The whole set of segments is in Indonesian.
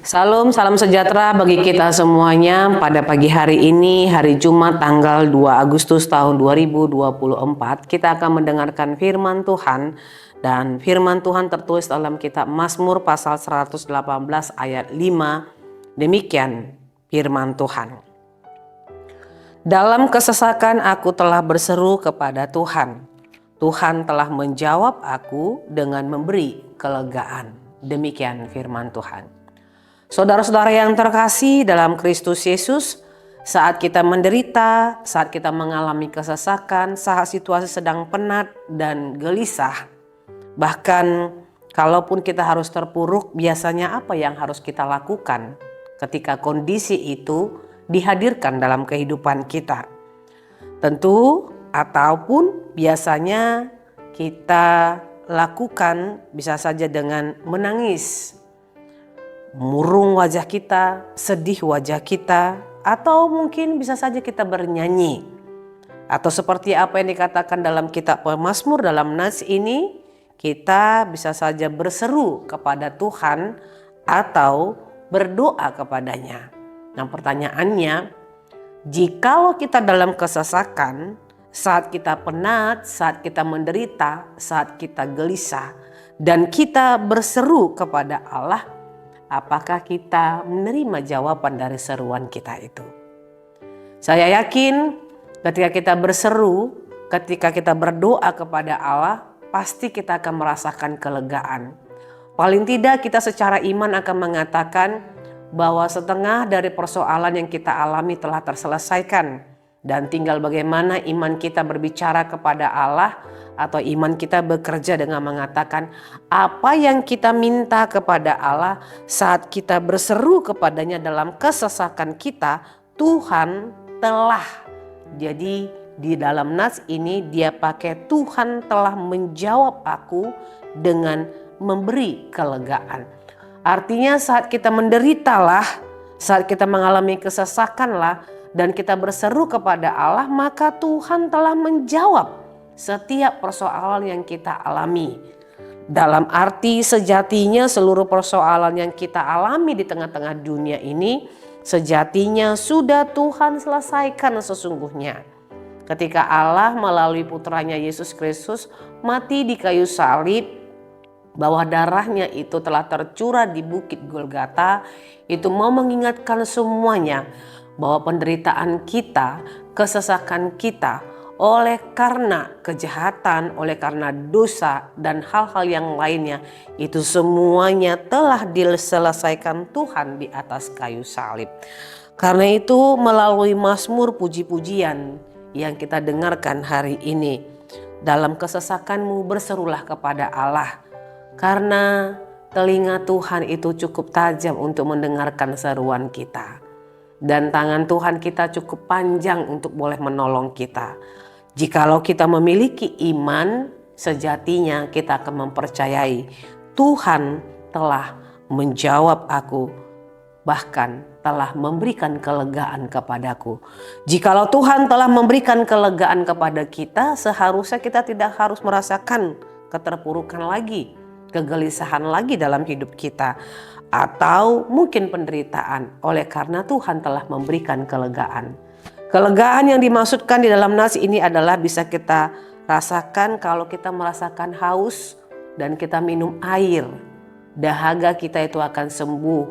Salam, salam sejahtera bagi kita semuanya pada pagi hari ini, hari Jumat tanggal 2 Agustus tahun 2024. Kita akan mendengarkan firman Tuhan dan firman Tuhan tertulis dalam kitab Mazmur pasal 118 ayat 5. Demikian firman Tuhan. Dalam kesesakan aku telah berseru kepada Tuhan. Tuhan telah menjawab aku dengan memberi kelegaan. Demikian firman Tuhan. Saudara-saudara yang terkasih dalam Kristus Yesus, saat kita menderita, saat kita mengalami kesesakan, saat situasi sedang penat dan gelisah, bahkan kalaupun kita harus terpuruk, biasanya apa yang harus kita lakukan ketika kondisi itu dihadirkan dalam kehidupan kita? Tentu ataupun biasanya kita lakukan bisa saja dengan menangis, murung wajah kita, sedih wajah kita, atau mungkin bisa saja kita bernyanyi. Atau seperti apa yang dikatakan dalam kitab Mazmur dalam nas ini, kita bisa saja berseru kepada Tuhan atau berdoa kepadanya. Nah, pertanyaannya, jikalau kita dalam kesesakan, saat kita penat, saat kita menderita, saat kita gelisah, dan kita berseru kepada Allah, apakah kita menerima jawaban dari seruan kita itu? Saya yakin ketika kita berseru, ketika kita berdoa kepada Allah, pasti kita akan merasakan kelegaan. Paling tidak kita secara iman akan mengatakan bahwa setengah dari persoalan yang kita alami telah terselesaikan. Dan tinggal bagaimana iman kita berbicara kepada Allah, atau iman kita bekerja dengan mengatakan apa yang kita minta kepada Allah saat kita berseru kepadanya dalam kesesakan kita, Tuhan telah. Jadi di dalam nas ini dia pakai Tuhan telah menjawab aku dengan memberi kelegaan. Artinya saat kita menderitalah, saat kita mengalami kesesakanlah, dan kita berseru kepada Allah, maka Tuhan telah menjawab setiap persoalan yang kita alami. Dalam arti sejatinya seluruh persoalan yang kita alami di tengah-tengah dunia ini, sejatinya sudah Tuhan selesaikan sesungguhnya. Ketika Allah melalui putranya Yesus Kristus mati di kayu salib, bahwa darahnya itu telah tercurah di bukit Golgota, itu mau mengingatkan semuanya bahwa penderitaan kita, kesesakan kita, oleh karena kejahatan, oleh karena dosa dan hal-hal yang lainnya, itu semuanya telah diselesaikan Tuhan di atas kayu salib. Karena itu melalui Mazmur puji-pujian yang kita dengarkan hari ini, dalam kesesakanmu berserulah kepada Allah, karena telinga Tuhan itu cukup tajam untuk mendengarkan seruan kita. Dan tangan Tuhan kita cukup panjang untuk boleh menolong kita. Jikalau kita memiliki iman, sejatinya kita akan mempercayai Tuhan telah menjawab aku, bahkan telah memberikan kelegaan kepadaku. Jikalau Tuhan telah memberikan kelegaan kepada kita, seharusnya kita tidak harus merasakan keterpurukan lagi, kegelisahan lagi dalam hidup kita, atau mungkin penderitaan, oleh karena Tuhan telah memberikan kelegaan. Kelegaan yang dimaksudkan di dalam nas ini adalah bisa kita rasakan kalau kita merasakan haus dan kita minum air. Dahaga kita itu akan sembuh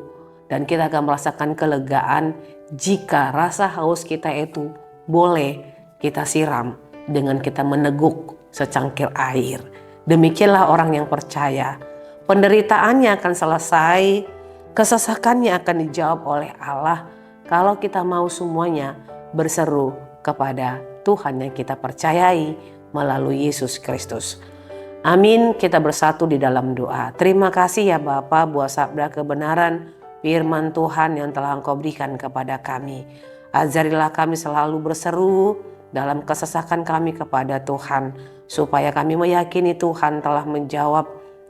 dan kita akan merasakan kelegaan jika rasa haus kita itu boleh kita siram dengan kita meneguk secangkir air. Demikianlah orang yang percaya. Penderitaannya akan selesai, kesesakannya akan dijawab oleh Allah kalau kita mau semuanya berseru kepada Tuhan yang kita percayai melalui Yesus Kristus. Amin, kita bersatu di dalam doa. Terima kasih ya Bapa buat sabda kebenaran firman Tuhan yang telah Engkau berikan kepada kami. Ajarilah kami selalu berseru dalam kesesakan kami kepada Tuhan, supaya kami meyakini Tuhan telah menjawab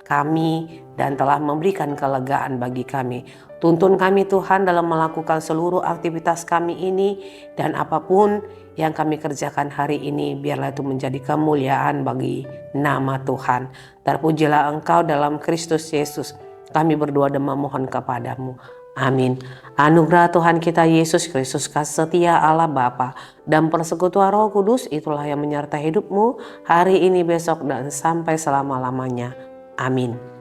kami dan telah memberikan kelegaan bagi kami. Tuntun kami Tuhan dalam melakukan seluruh aktivitas kami ini, dan apapun yang kami kerjakan hari ini, biarlah itu menjadi kemuliaan bagi nama Tuhan. Terpujilah Engkau dalam Kristus Yesus. Kami berdoa dan memohon kepadamu. Amin. Anugerah Tuhan kita Yesus Kristus, kasih setia Allah Bapa, dan persekutuan Roh Kudus itulah yang menyertai hidupmu hari ini, besok, dan sampai selama-lamanya. Amin.